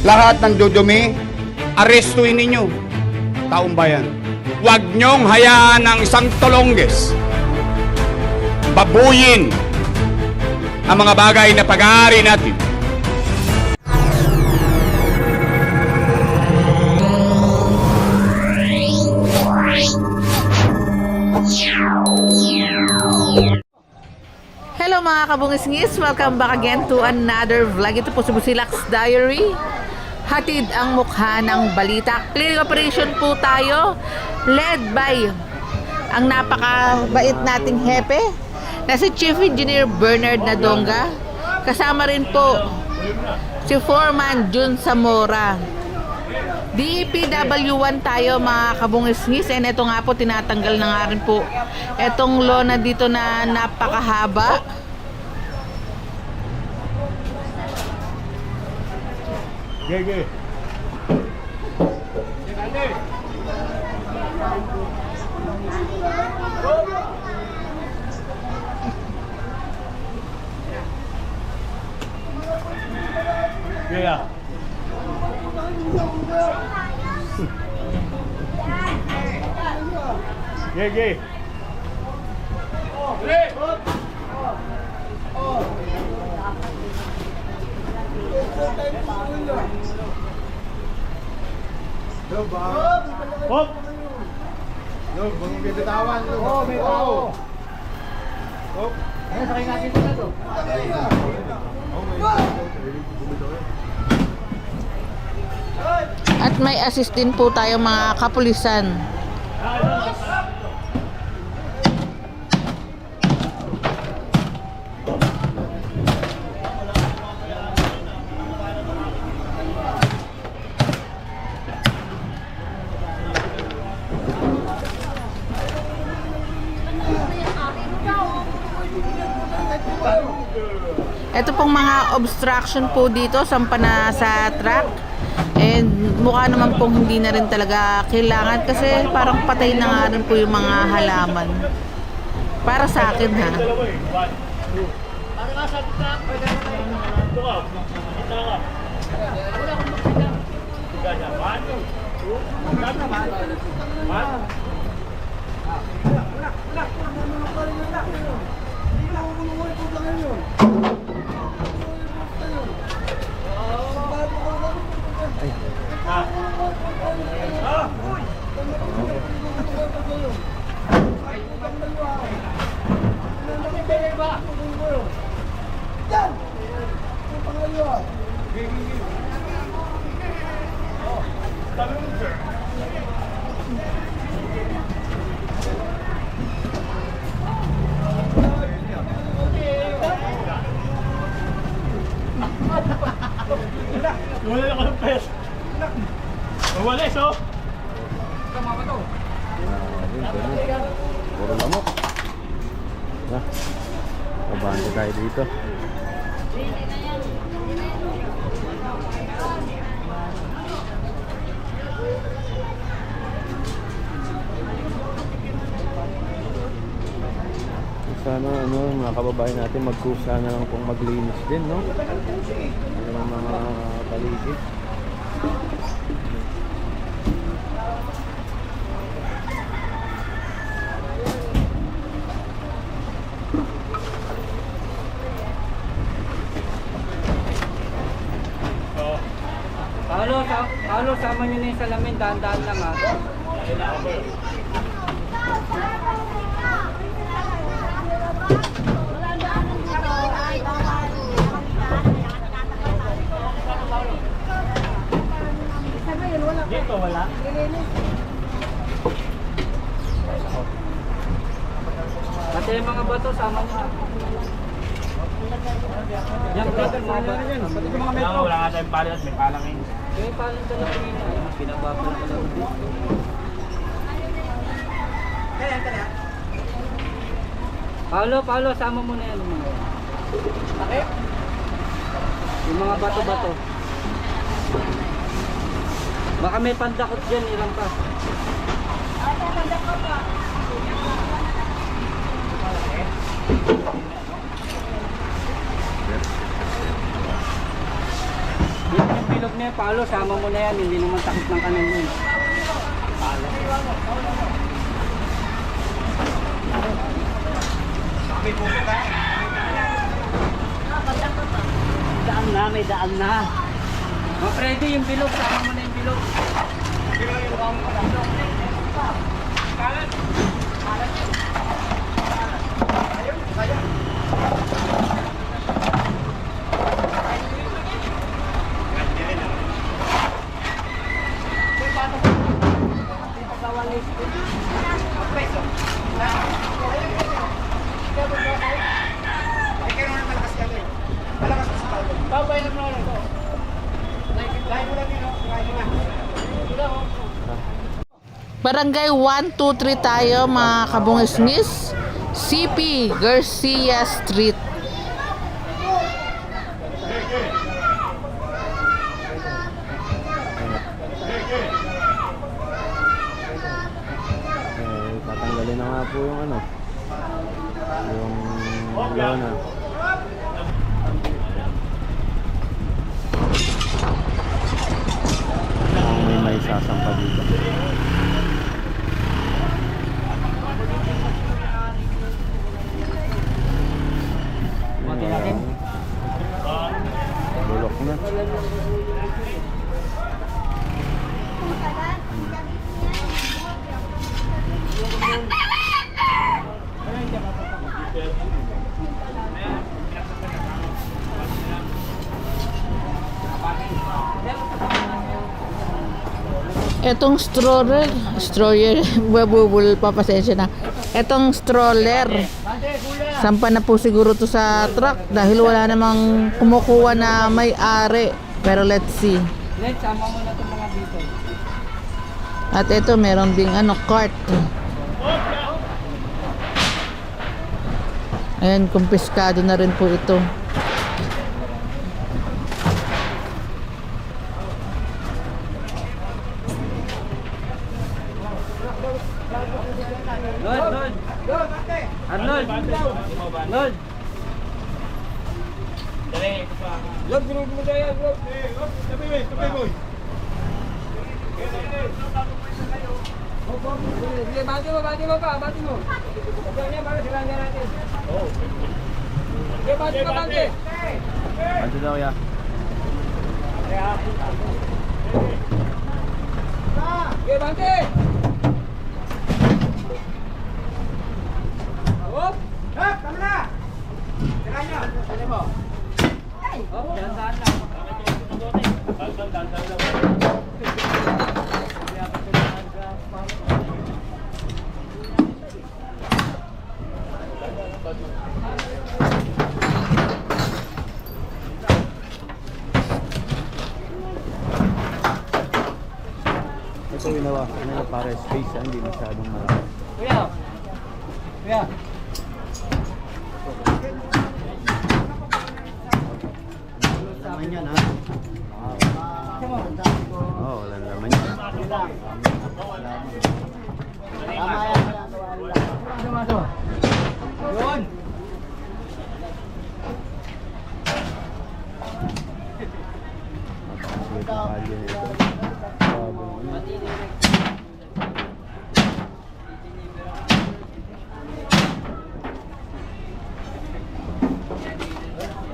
Lahat ng dudumi, arestuin ninyo. Taong bayan, huwag niyong hayaan ng isang tolongges babuyin ang mga bagay na pag-aari natin. Hello mga kabungis-ngis, welcome back again to another vlog. Ito po si Busilak's Diary. Hatid ang mukha ng balita. Clearing operation po tayo, led by ang napakabait nating hepe na si Chief Engineer Bernard Nadonga. Kasama rin po si Foreman Jun Zamora. DPW1 tayo mga kabungis-ngis, and ito nga po tinatanggal na nga rin po etong lona dito na napakahaba. Gege. Yeah. Gege. Hop! Yo, bang bibitawan. Oh, may tao. Hop. Ano sakay natin dito to? At may assist din po tayo mga kapulisan. Ito pong mga obstruction po dito, sampa na sa track. And mukha naman pong hindi na rin talaga kailangan kasi parang patay na nga rin po yung mga halaman. Para sa akin ha. Wala na ka ng pes. Wala so. Puro lamok. Kabante tayo dito. Sana mga kababayan natin magkusa na lang kung maglinis din, no? Ang mga paligid. Paolo, sama nyo na yung salamin, dahan-dahan lang ha. Dito wala. Pati yung mga bato, sama nyo na. Yan, brother, mga bato. Pati yung mga metro. Wala nga tayong pala at may palangin. Yung palang talaga yun. Pinababa na pala dito. Paolo, sama mo na yan. Bakit? Yung mga bato-bato. Baka may pandakot dyan, ilang pa. Yung bilog Huwag na yung palo, sama mo na yan. Hindi naman takot ng kanan yun. Daan na, may daan na. Mga Freddy, yung bilog, sama mo na yung bilog. Barangay 1, 2, 3 tayo mga kabungis-ngis. CP Garcia Street. Tatanggalin na nga po yung ano, yung lona. May sasampa dito. Mati natin. Bulok na. Etong stroller, babubul pa, pasensya na. Etong stroller, sampa na po siguro to sa truck dahil wala namang kumukuha na may-ari. Pero let's see. Let's, sama mo na itong mga dito. At ito, meron ding cart. Ayan, kumpiskado na rin po ito. Lord! Arnold! Lord! Lord, binug mo tayo, Lord! Bati mo pa, bati mo! Bati niya para silanggan natin. Bati mo, bati! Ano daw ya? Bati! Hop! Hop! Tama na! Tira nyo! Tira mo! Hop! Dahan-dahan lang. Ito ginawa na para space, hindi masyadong malaki. Kuya! Kuya! Naman yan ha. Oo, wala naman yan. Tama yan. Yun! Ito kalye nito. Grabe naman.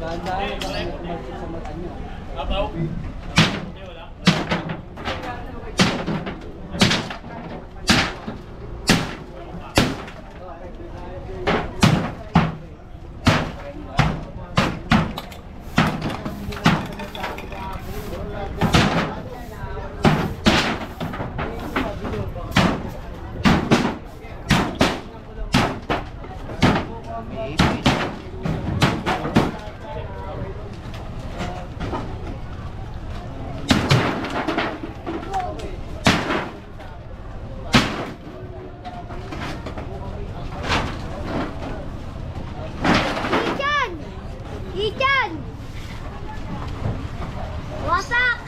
Dahan-dahan lang sa mata nyo. Ikan! Ikan! Wasak!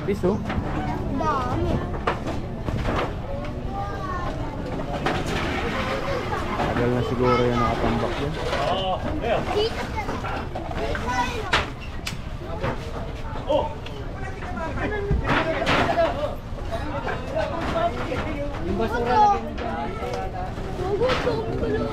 Piso? Dami. Matagal na siguro yan nakatambak yan. Yung basura lagyan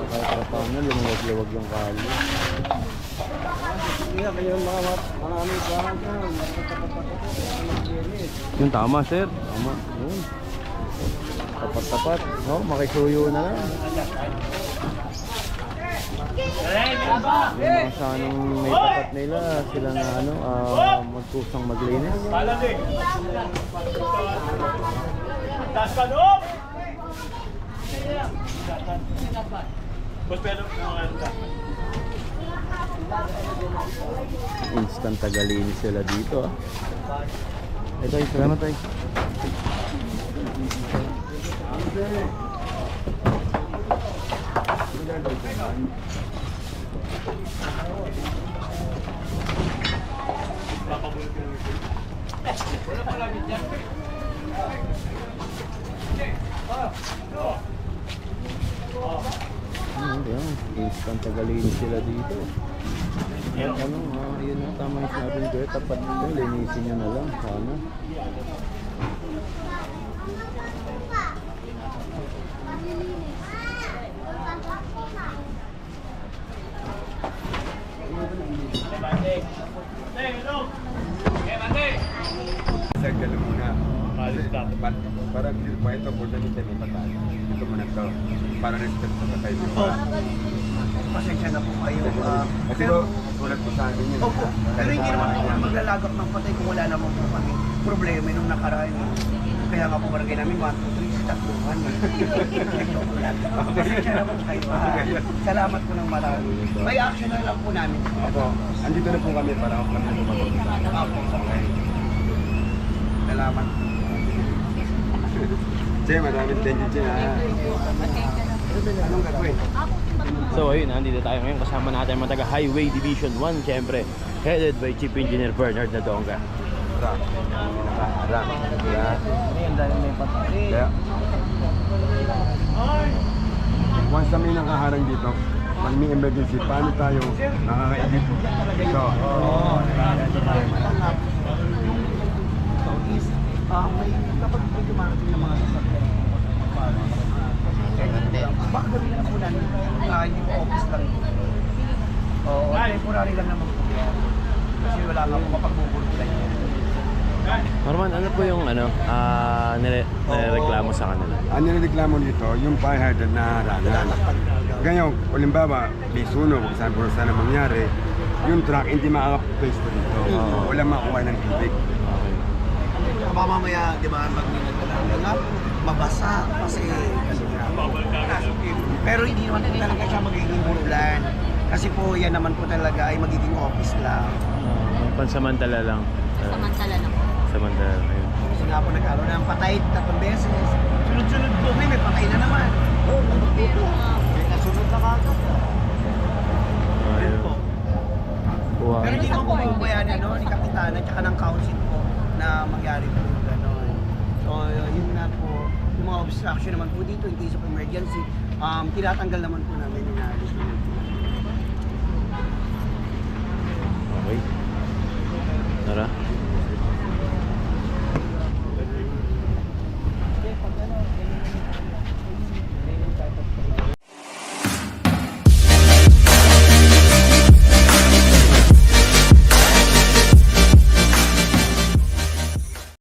Kahit paano, lumuwag-luwag yung kali. Yung tama, sir. Tama. Yun. Tapat-tapat. Oh, makisuyo na lang. Yung sanang may tapat nila, sila na ano, magkusang maglinis. Taas ka doon! Instant tagalinis sila dito ah. Ito ay salamat ay. Yan, instant tagalinis sila dito. Ano, yun ang tama yung sinabi ni Joy, tapat nyo, linisin nyo na lang, sana. Circle muna. Para clear pa ito, kung dito may patay. Ito muna ito. Para respect sa patay mo. Pasensya na po kayo. Kasi tulad po sa amin yun. Opo, pero hindi naman po maglalagak ng patay kung wala naman po kami problema nung nakaraan. Kaya nga po barangay namin, 1, 2, 3, tatluhan. Pasensya na po kayo. Salamat po ng marami. May action na lang po namin. Opo, andito na po kami para kami lumabas. Opo, okay. Salamat. Che, maraming thank you, Che. Anong gagawin? So ayun, nandito tayo ngayon kasama natin ang mga taga Highway Division 1, syempre headed by Chief Engineer Bernard Nadonga. Harang. Kaya, once na may nakaharang dito, pag may emergency, paano tayo nakakaibig? Ito. May kapag may dumarating ng mga sasakyan, baka gawin na po namin, hindi po office lang. Oo, temporary lang naman po yan. Kasi wala nga po mapagbubulan yan. Norman, ano po yung nireklamo sa kanila? Ang nireklamo dito, yung fire hydrant na harangan. Ganyan, halimbawa, bisuno, kung saan po sana mangyari, yung truck hindi makaka-place dito. Wala makuha ng tubig. Mamamaya, di ba, magninagalaga, mabasa kasi pero hindi naman po talaga siya magiging burulan. Kasi po yan naman po talaga ay magiging office lang. Pansamantala lang. Samantala lang. Samantala lang. Ayun. Kasi nga po nagkaroon ng patay 3 beses. Sunod-sunod po may patay na naman. Pero, Nasunod na kagad. Ayun. Po. Buhay. Pero hindi ko po pubayaan ni Kapitana at ng council po na mangyari po yung gano'n. So yun na po. Yung mga obstruction naman po dito in case of emergency, tinatanggal naman po namin yung